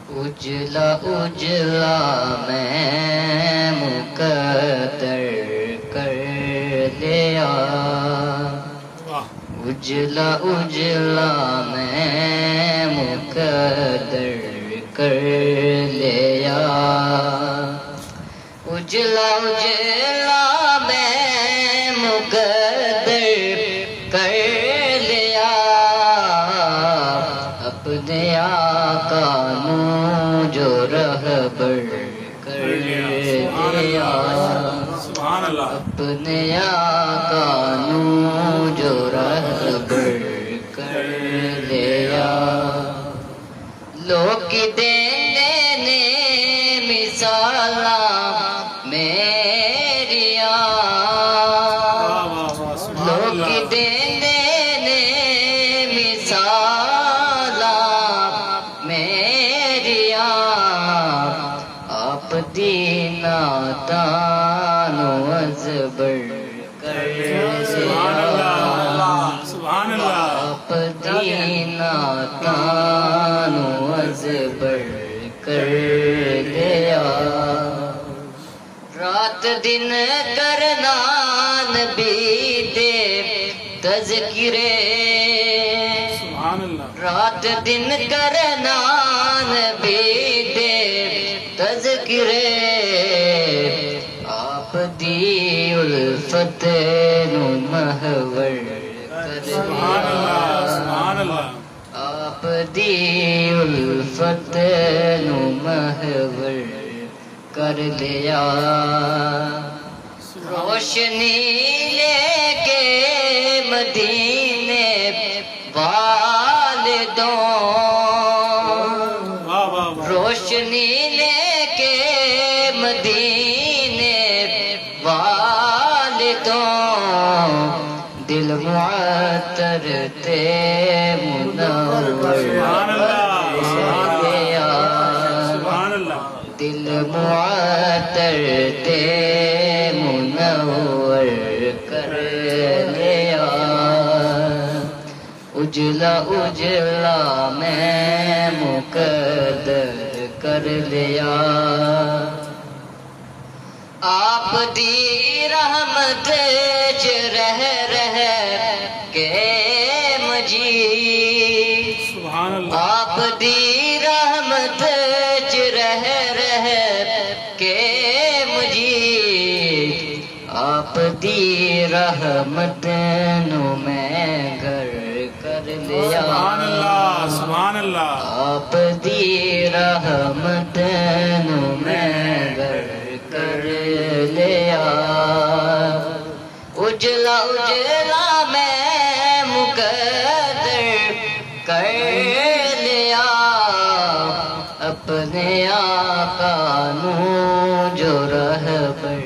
اجلا اجلا میں مقدر کر لیا، اجلا اجلا میں مقدر کر لیا، اجلا اجلا میں مقدر کر لیا، اپنے آقا نو جو رہبر کر لیا، اپنے آقا نو جو رہبر کر لیا، لوگ دینے نے مثالا میریا، لوگ دینے نے مثالا میریا، آپ دینا تانو ازبر کر لیا، آپ دینا تانو ازبر کر لیا، رات دن کرنا نبی دے تذکرے، رات دن کرنا نبی دے تذکرے، آپ دی الفت نو محور کر لیا، آپ دی الفت نو محور کر لیا، روشنی لے کے مدینے والدوں، روشنی لے کے مدینے والدوں، دل معطر تے منور لیا، دل معطر تے منور کر لیا، اجلا اجلا میں مقدر کر لیا، آپ دی رحمت چ رہ کے مجید، آپ دی رحمت چ رہ کے مجید، آپ دی رحمت نو میں گھر کر لیا، آپ دی رحمت نو میں گھر کر لیا، اجلا اجلا میں مقدر کر لیا، اپنے آقا نو جو رہبر